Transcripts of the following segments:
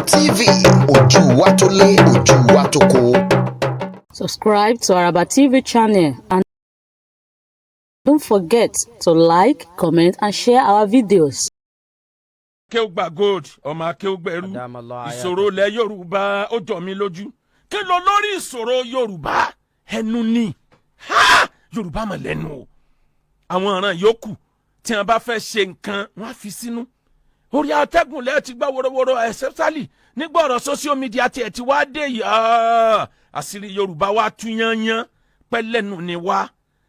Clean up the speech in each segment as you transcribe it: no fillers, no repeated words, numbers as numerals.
Araba TV, ojú wa tó lé, ojú wa tó kó. Subscribe to Araba TV channel and don't forget to like, comment and share our videos. Akéwùgbà gold ọmọ akéwùgbẹ̀rú ìṣòro ilẹ̀ Yorùbá ó jọ mí lójú kí ló lórí ìṣòro Yorùbá ẹnu ni Yorùbá mọ̀ lẹ́nu o àwọn ọ̀ràn yòókù tí wọ́n bá fẹ́ ṣe nǹkan wọ́n á fi sínú orí atẹ́gùn lẹ́ẹ̀ ti gbá worowóró especially nígbà ọ̀rọ̀ social media tiẹ̀ ti wá dé yìí àṣírí Yorùbá wa tú yányán pẹ́lẹ́nu ni wá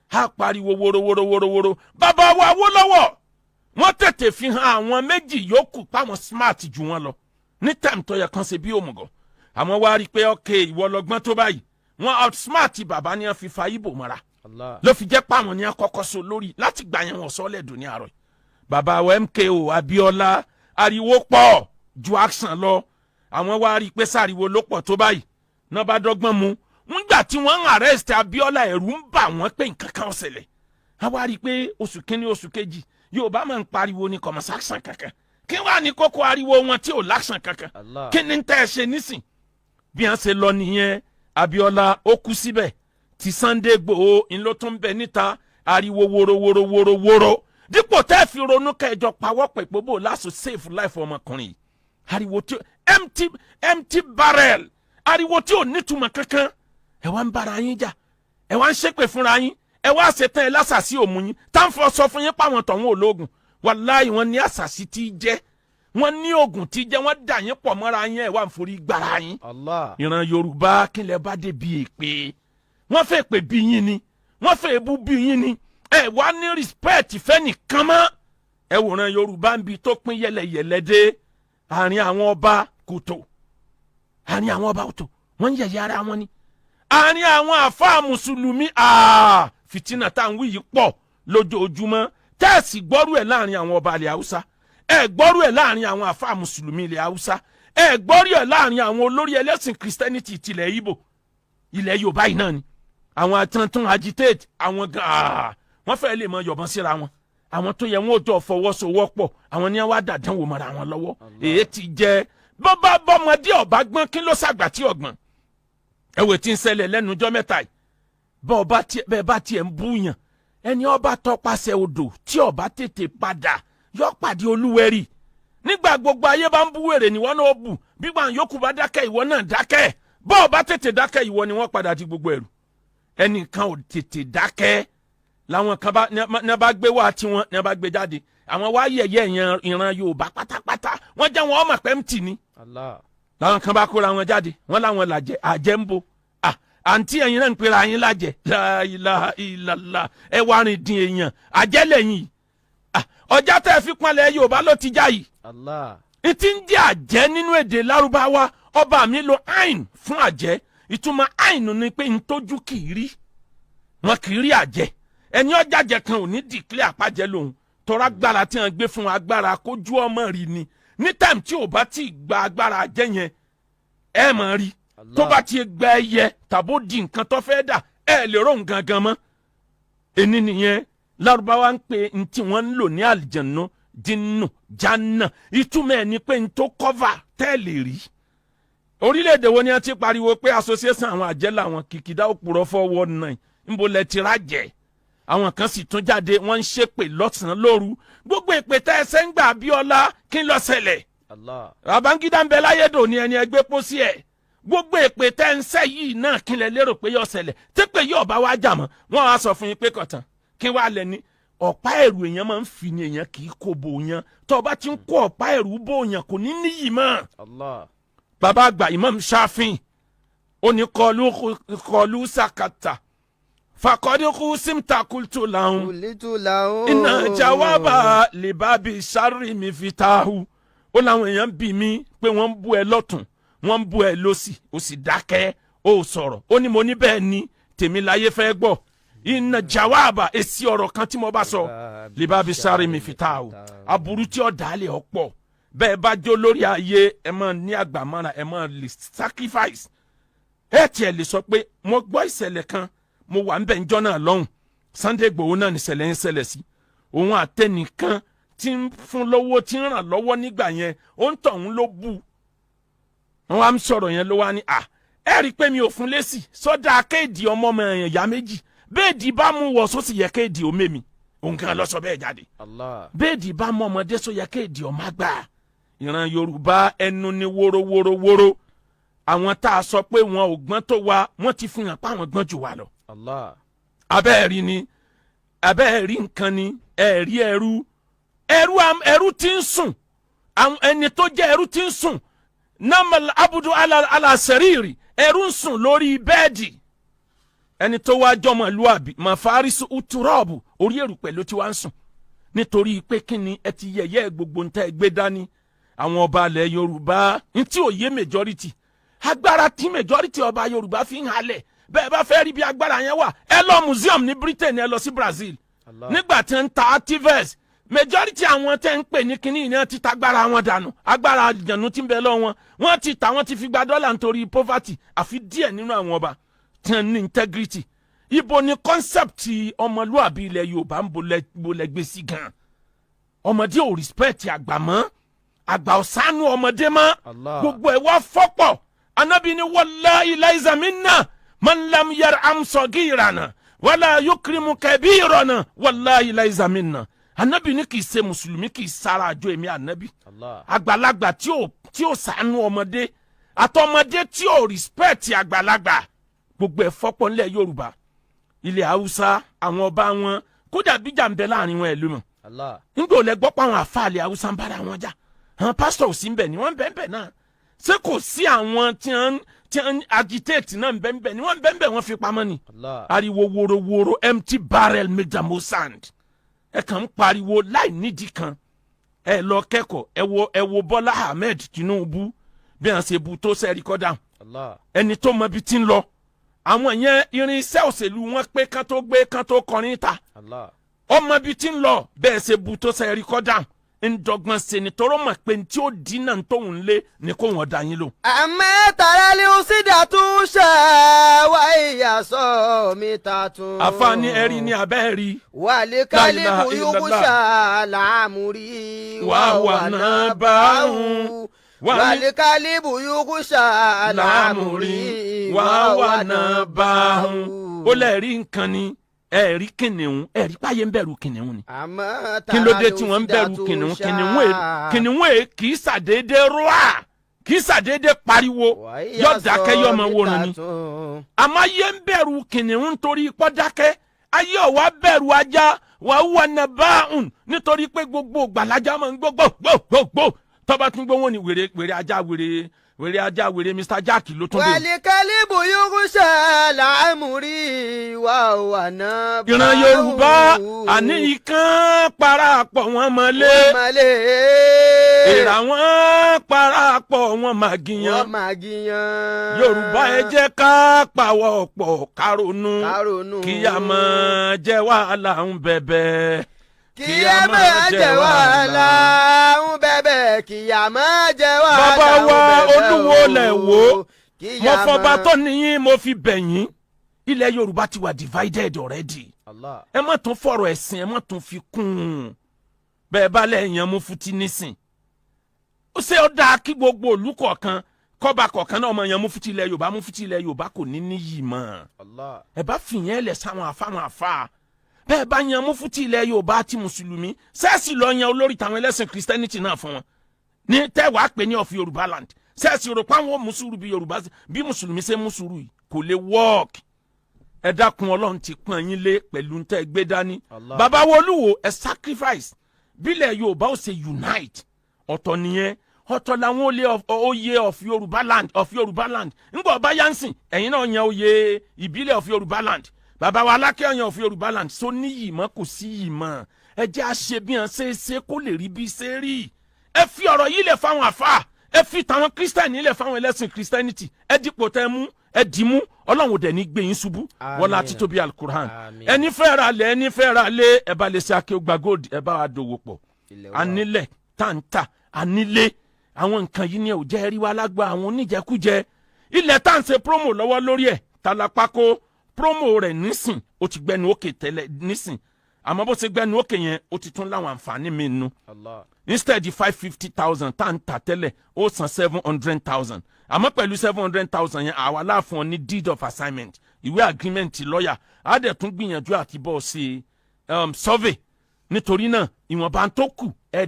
á pariwo worowóró bàbá wa Awólọ́wọ̀ wọ́n tètè fi hàn àwọn méjì yòókù páwọn smart jù wọ́n lọ ní time tó yẹ kan ṣe bí òmùgọ̀ àwọn wá rí i pé okay ìwọ lọ́gbọ́n tó báyìí wọ́n outsmart bàbá ni wọ́n fi fa Ìgbò mọ́ra ló fi jẹ́ páwọn ni wọ́n kọ́kọ́ so lórí láti gbà yẹn wọ́n sọ lẹ́dùn ní àárọ̀ bàbá wa MKO Abíọ́lá ariwo pọ̀ ju action lọ àwọn wá rí i pé sáriwo ló pọ̀ tó báyìí náà bá dọ́gbọ́n mu nígbà tí wọ́n ń arrest Abíọ́lá ẹ̀rù ń bà wọ́n pé nǹkan kan ó ṣẹlẹ̀ wọ́n wá rí i pé oṣù kínní oṣù kejì Yorùbá máa ń pariwo ní kọmọ sáksàn kankan kí wàá ní kókó ariwo wọn tí ò láksàn kankan kí ni tẹ́ ẹ ṣe nísìn bí wọ́n ṣe lọ nìyẹn Abíọ́lá ó kú síbẹ̀ tí Sunday Igboho ńlọ tó ń bẹ níta ariwo wóró dípò tẹ́ ẹ fi ronú kẹjọ pawọ́pọ̀ ìpòbò láṣọ save life ọmọkùnrin yìí ariwo tí empty barrel ariwo tí ò nítumọ̀ kankan ẹ wá ń bára yín jà ẹ wá ń ṣépè fúnra yín ẹ wá ṣetán ẹ lásàsí òmùyín táǹfọ̀ sọ fún yín páwọn tọ̀hún ológun wàláì wọn ní àṣàsí tí jẹ́ wọn ní oògùn tí jẹ́ wọn dà yín pọ̀ mọ́ra yín ẹ wá ń forí gbára yín. ìran Yorùbá kílẹ̀ bá dé bí èpè wọ́n fẹ́ pè bí yín ni wọ́n fẹ́ bú bí yín ni ẹ wá ní respect fẹ́nìkan mọ́ ẹ wòran Yorùbá ń bi tó pín yẹlẹyẹlẹ dé àárín àwọn ọba kòtò wọ́n ń yẹ̀yẹ́ ara wọn ni àárín àwọn àfáà mùsùlùmí fìtínà tá à ń wí yìí pọ̀ lójoojúmọ́ tẹ́ẹ̀sì gbọ́rú ẹ̀ láàrin àwọn ọba ilẹ̀ Haúsá ẹ̀ gbọ́rú ẹ̀ láàrin àwọn àfáà mùsùlùmí ilẹ̀ Haúsá ẹ̀ gbọ́rú ẹ̀ láàrin àwọn olórí ẹlẹ́sìn Christianity tilẹ̀ Ìgbò ilẹ̀ Yorùbá yìí náà ni àwọn àtàntàn agitate àwọn gan wọ́n fẹ́ lè mọ yọ̀bọ̀n síra wọn àwọn tó yẹ wọn ò jọ fọwọ́sowọ́pọ̀ àwọn ní wàá dàdánwò mọ́ra wọn lọ́wọ́ èyí ti jẹ́ bọ́mọdé ọ̀bá gbọ́n kí ló ṣàgbà tí ọ̀gbọ́n ẹ̀wẹ̀ tí ń ṣẹlẹ̀ lẹ́nujọ́ mẹ́ta yìí bẹ́ẹ̀ bá tiẹ̀ ń búyàn ẹni ọba tọpasẹ̀ odò tí ọba tètè padà yọ pàdé olúwẹ̀rí nígbà gbogbo ayé bá ń bú wèrè níwọ náà bù gbígbà yòókù bá dákẹ́ ìwọ náà dákẹ́ bọ́ ọba tètè dákẹ́ ìwọ ni wọ́n padà di gbogbo ẹ̀rù ẹnìkan ò tètè dákẹ́ làwọn kan bá gbé wá tiwọn ní bá gbé jáde àwọn wá yẹ̀yẹ́ ìran Yorùbá pátápátá wọ́n jẹ́ wọn ọmọ pẹ́mtì ni làwọn kan bá kóra wọn jáde wọ́n láwọn làjẹ́ àjẹ́ ń bo àǹtí ẹ̀yin náà ń pera yín lájẹ́ la ilaha illallah ẹ wá rìn dín èèyàn àjẹ́ lẹ́yìn ọjà tẹ́ ẹ fi pọ́nlẹ̀ Yorùbá ló ti já yìí ìtì ń jẹ́ àjẹ́ nínú èdè Lárúbáwá ọba mi lo ain fún àjẹ́ ìtumọ̀ ain ni pé ń tójú kì í rí wọn kì í rí àjẹ́ ẹni ọjà jẹ kan ò ní dìklẹ́ àpàjẹ́ lòun tọ́ra agbára tí wọ́n gbé fún agbára kójú ọmọ rí ni ní time tí ò bá ti gba agbára àjẹ́ yẹn ẹ mọ̀ rí tó bá ti gba ẹyẹ tàbó di nǹkan tó fẹ́ dà ẹ lè rò gangan mọ́ ẹni nìyẹn Lárúbáwá ń pè ní tí wọ́n ń lò ní àlìjẹ̀nù dínú jánà ìtumọ̀ ẹ̀ ni pé n tó cover tẹ́lẹ̀ rí orílẹ̀-èdè wo ni wọ́n ti pariwo pé association àwọn àjẹ́ làwọn kìkìdá òpùrọ̀ 419 níbo lẹ ti rájẹ́ àwọn kan sì tún jáde wọ́n ń ṣépè lọ́sàn-án lóru gbogbo ìpè tẹ́ ẹsẹ̀ ń gbà Abíọ́lá kí n lọ ṣẹlẹ̀ Babangida ń bẹ láyédò ní ẹni ẹgbẹ́ pósí ẹ̀ gbogbo ìpè tẹ́ ń sẹ́ yìí náà kí n lẹ lérò pé yóò ṣẹlẹ̀ tí pé yóò bá wá jà mọ́ wọ́n wá sọ fún yín pé kọ̀tàn kí wàá lẹ ní ọ̀pá ẹ̀rù èèyàn máa ń fi ni èèyàn kì í kó bo yàn tó bá ti ń kó ọ̀pá ẹ̀rù bó yàn kò ní níyì mọ́. bàbá àgbà Imam Shafi'i ó ní kọlu sakata fakọ́dínkù simta kultu lahun iná jawaba libabi sari mi fi tahu ó láwọn èèyàn bí mi pé wọ́n ń bú ẹ lọ́tún wọ́n ń bú ẹ lọ́sì ó sì dákẹ́ ó sọ̀rọ̀ ó ní mo ní bẹ́ẹ̀ ni tèmi láyé fẹ́ gbọ́ iná jawaba èsì ọ̀rọ̀ kan tí mo bá sọ libabi sari mi fi tahu aburú tí ó dálé ọ̀pọ̀ bẹ́ẹ̀ bá jó lórí ayé ẹ máa ní àgbàmọ́ra ẹ máa lè sacrifice ẹ tiẹ̀ lè sọ pé mo gbọ́ ìṣẹ̀lẹ̀ kan mo wà ń bẹ̀ ń jọ́ náà lọ́hùn Sunday Igboho náà nìṣẹ̀lẹ̀ ń ṣẹlẹ̀ sí òun àtẹnìkan tí ń fún lọ́wọ́ tí ń ràn lọ́wọ́ nígbà yẹn ó ń tọ̀hún ló bú wọ́n wá ń sọ̀rọ̀ yẹn ló wá ní ẹ rí i pé mi ò fún lésì sọ́dà kéèdì ọmọ ọmọ èèyàn ìyá méjì béèdì bá mú wọ̀ só sì yẹ kéèdì omi mi òun kan lọ sọ bẹ́ẹ̀ jáde béèdì bá mú ọmọdé só yẹ kéèdì ọmọ àgbà ìran Yorùbá ẹnu ni wórówórówóró àwọn tá a sọ pé wọn ò gbọ́n tó wa wọ́n ti fi hàn pé àwọn gbọ́n jù wá lọ. abẹ́ẹ̀rí ni abẹ́ẹ̀rí nǹkan ni ẹ̀rí ẹrú tí ń sùn ẹni tó jẹ́ ẹrú tí ń sùn namal abudu alasẹ̀rìrì ẹrú ń sùn lórí bẹ́ẹ̀dì ẹni tó wá jọmọ lúàbí mafarisu uturọ́ọ̀bù orí èrùpẹ̀ ló ti wá ń sùn nítorí pé kí ni ẹ ti yẹ̀yẹ́ gbogbo ń tẹ́ gbé dání àwọn ọba ilẹ̀ Yorùbá ní tí ò yé majority agbára tí majority ọba Yorùbá fi ń halẹ̀ bẹ́ẹ̀ bá fẹ́ rí bí agbára yẹn wà ẹ lọ museum ní Britain ẹ lọ sí Brazil nígbà tí ń ta activists majority àwọn tẹ́ ń pè ní kinní ní ti tagbára wọn dànù agbára àjànú tí ń bẹ lọ wọn ti ta wọn ti fi gba dọ́là nítorí poverty àfi díẹ̀ nínú àwọn ọba tí wọ́n ní integrity ibo ni concept ọmọlúàbí ilẹ̀ Yorùbá ń bolẹ̀ gbé sí gan ọmọdé ò respect àgbà mọ́ àgbà ọ̀sánú ọmọdé mọ́ gbogbo ẹ̀ wá fọ́pọ̀ anabi ni wallahi laysa minna man lam yarham sagirana wala yukrimu kabirana wallahi laysa minna anabi ni kì í ṣe mùsùlùmí kì í sára àjọ èmi anabi àgbàlagbà tí ò ṣàánú ọmọdé àtọmọdé tí ò respect àgbàlagbà gbogbo ẹ̀ fọ́pọ̀ nílẹ̀ Yorùbá ilẹ̀ Haúsá àwọn ọba wọn kódà bíjà ń bẹ láàrin wọn ìlú mọ̀ nígbà ò lẹ gbọ́ pé àwọn àfàlẹ̀ Haúsá ń bára wọn jà àwọn pásítọ̀ ò sí ń bẹ̀ ni wọ́n ń bẹ̀ náà ṣé kò sí àwọn tí wọ́n agitate náà ń bẹ̀ ni wọ́n ń bẹ̀ wọ́n fi pamọ́ ni ariwo worowóró empty barrel make the most sound ẹ kàn ń pariwo láì nídìí kan ẹ lọ kẹ́kọ̀ọ́ ẹ wo Bọ́lá Ahmed Tinubu bí wọ́n ṣe bu tó ṣe rìkọ́dà ẹni tó mọ ibi tí ń lọ àwọn yẹn irinṣẹ́ òṣèlú wọn pé kán tó gbé kán tó kọrin ta ọmọ ibi tí ń lọ bẹ́ẹ̀ ṣe bu tó ṣe rìkọ́dà ń dọ́gbọ́n ṣe ni tọrọ mọ̀ pé tí ó dínà tóun lé ni kò wọ́n dá yín lò. àmọ́ tààrà lè ó sì dà tún ṣe wá ìyàsọ́ mi ta tún. àfààní ẹ̀rí ni abẹ́ rí. wàlẹ́ kálí bùyúkú ṣàlámùrí wà náà bá ń. wàlẹ́ kálí bùyúkú ṣàlámùrí wà náà bá ń. ó lẹ́ẹ̀rí nǹkan ni ẹ̀rí kìnìún ẹ̀rí páyé ń bẹ̀rù kìnìún ni kí ló dé tí wọ́n ń bẹ̀rù kìnìún kìnìún kì í ṣàdédé rọ́à kì í ṣàdédé pariwo yóò dákẹ́ yóò máa wòran ni àmọ́ ayé ń bẹ̀rù kìnìún nítorí ipò dákẹ́ ayé ọ̀wá bẹ̀rù ajá wà wà ná báhùn nítorí pé gbogbo gbàlájà máa ń gbogbo tọ́ba tún gbọ́ wọn ni wèrè ajá Mr. Jack ló tún dé. wàlíkálí bùyúkú ṣàlámùrí wà náà bá. ìran Yorùbá àní ikán parapọ̀ wọn mọ́lé. ìrà wọn parapọ̀ wọn màgìyàn. Yorùbá ẹ jẹ́ ká pàwọ̀ pọ̀ káronú kíyà máa jẹ́ wàhálà ń bẹ̀bẹ̀. kíyà máa jẹ́ wàhálà ń bẹ̀bẹ̀ kíyà máa jẹ́ wàhálà ń bẹ̀bẹ̀. bàbá wa Olúwo lẹ̀ wò mo fọba tó níyìn mo fi bẹ̀yìn ilẹ̀ Yorùbá ti wà divided already ẹ má tún fọ̀rọ̀ ẹ̀sìn ẹ má tún fi kún un bẹ́ẹ̀ bá lẹ́yìn mú fúti nísìn ó ṣe ó dáa kí gbogbo òlú kọ̀ọ̀kan kọ́ba kọ̀ọ̀kan náà ọmọ yẹn mú fúti ilẹ̀ Yorùbá kò ní níyì mọ́ ẹ bá fìyẹn lẹ̀ sáwọn àfa bẹ́ẹ̀ bá yan mú fúti ilẹ̀ Yorùbá àti mùsùlùmí sẹ́ẹ̀sì lọ yan olórí tàwọn ẹlẹ́sìn Christianity náà fún wọn ní tẹ́wàá pè ní of Yorùbá land sẹ́ẹ̀sì rò pé àwọn mùsùlùmí bí Yorùbá bí mùsùlùmí ṣe mùsùlùmí yìí kò lè work ẹ dákun Ọlọ́run ti pọ́n yín lé pẹ̀lú ń tẹ́ gbé dání bàbá Olúwo ẹ sacrifice bílẹ̀ Yorùbá ó ṣe unite ọ̀tọ̀ nìyẹn ọ̀tọ̀ làwọn oyè of Yorùbá land ńgbọ̀ ọba yansìn ẹ̀yin náà yan oyè ìbílẹ̀ of Yorùbá land bàbá wa alákẹ́ ọ̀yàn of Yorùbá land so níyì mọ́ kò sí yìí mọ́ ẹ jẹ́ àṣẹ bí hàn ṣe kó lè rí bí ṣe rí ẹ fi ọ̀rọ̀ yìí lẹ̀ fáwọn àfáà ẹ fi tàwọn kírísítẹ́nì lẹ̀ fáwọn ẹlẹ́sìn kírísítẹ́nìtì ẹ dípò tẹ́ mú ẹ dì mú Ọlọ́run dẹ̀ ní gbé yín ṣubú wọlá títóbi alukur'an ẹni fẹ́ ra lé ẹ bá lè ṣe akéwògbà gold ẹ bá wa dòwò pọ̀ anílẹ̀ táǹtà anílé àwọn nǹkan yìí ni ò jẹ́ rí wa lágbá àwọn oníjẹkújẹ ilẹ̀ tá à ń ṣe promo lọ́wọ́ lórí ẹ̀ talapako promo rẹ̀ nísìn ó ti gbẹnu òkè tẹ́lẹ̀ nísìn àmọ́ bó ṣe gbẹ́nu òkè yẹn ó ti tún láwọn àǹfààní mi nù. Instead 550,000 tá n tà tẹ́lẹ̀ ó san 700,000 àmọ́ pẹ̀lú 700,000 yẹn àwa láàfún ọ ní deed of assignment ìwé agreement lọ́ọ̀yà á dẹ̀ tún gbìyànjú àti bọ́ ṣe survey nítorí náà ìwọ̀nba tó kù ẹ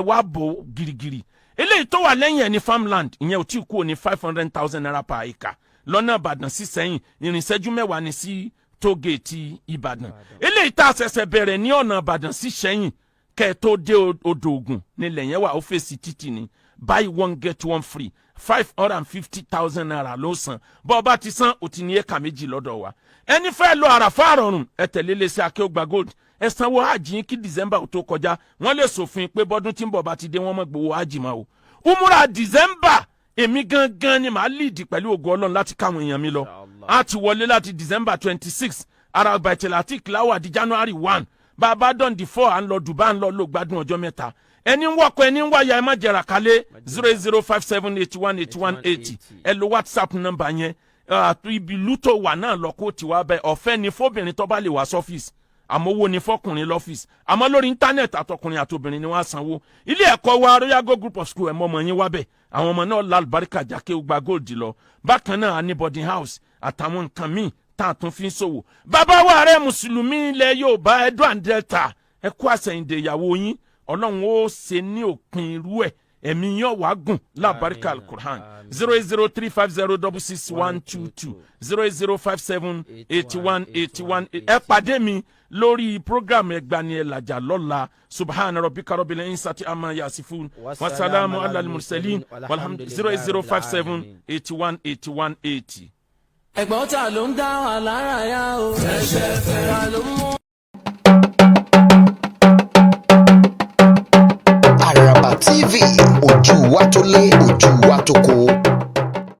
wá bò girigiri eléyìí tó wà lẹ́yìn ẹ̀ ní farmland ìyẹn ò tí ì kú ní 500,000 naira per acre lọ́nà Ìbàdàn sí Sẹ́yìn ìrìnsẹ́jú mẹ́wàá ní sí tógèètì Ìbàdàn eléyìí tá a ṣẹ̀ṣẹ̀ bẹ̀rẹ̀ ní ọ̀nà Ìbàdàn sí Sẹ́yìn kẹ́ ẹ tó dé odò Ògùn nílẹ̀ yẹn wà ó fèsì títì ní buy one get one free 550,000 naira ló san bọ́ ọ bá ti san ó ti ní éka méjì lọ́dọ̀ wa ẹni fẹ́ lọ àràfà àrọ̀rùn ẹ tẹ̀lé lé sí Akeugba Gold ẹ sanwó hajj yín kí December tó kọjá wọ́n lè ṣòfin pé bọ́dún tí ń bọ̀ bá ti dé wọ́n mọ̀ gbowó hajj máa o umura December èmi gangan ni màá lead pẹ̀lú ògo Ọlọ́run láti káwọn èèyàn mi lọ a ti wọlé láti December 26 ara baitelatik láwà di January 1 bàbá dán di 4 à ń lọ Dubai à ń lọ lò gbádùn ọjọ́ mẹ́ta ẹni ń wọkọ ẹni ń wáyà ẹ má jẹrà kálé 08057818180 ẹ lo WhatsApp number yẹn ibi lútò wà náà lọ kó tiwa bẹ ọ̀fẹ́ ni fóbìnrin tó bá lè wá sọ́fíìsì àmọ́ owó ni fọkùnrin lọ́fíìsì àmọ́ lórí íńtánẹ̀tì àtọkùnrin àtobìnrin ni wọ́n á sanwó ilé ẹ̀kọ́ wa Royal Go Group of School ẹ̀ mọ́ ọmọ yín wá bẹ̀ àwọn ọmọ náà lálùbáríkà Akeugba Gold lọ bákan náà ní boarding house àtàwọn nǹkan míì tá a tún fi ń ṣòwò bàbá wa ààrẹ mùsùlùmí ilẹ̀ Yorùbá Edward Delta ẹ kú àsẹ̀yìndè ìyàwó yín Ọlọ́run ó ṣe ní òpin irú ẹ̀ ẹ̀mí yóò wá gùn lábàríkà Al-Qur'an 08035066122 080578181 ẹ pàdé mi lórí program ẹgbani ẹlàjà lọ́la subhana rabbika rabbil izzati amma yasifun wasalamu ala al-mursalin walhamdulillahi 08057818180. ẹ̀gbọ́n ta ló ń dá wa lára yá o. ẹ̀ṣẹ̀ fẹ́ra ló mú. Àràbà TV ojú wa tó lé ojú wa tó kó.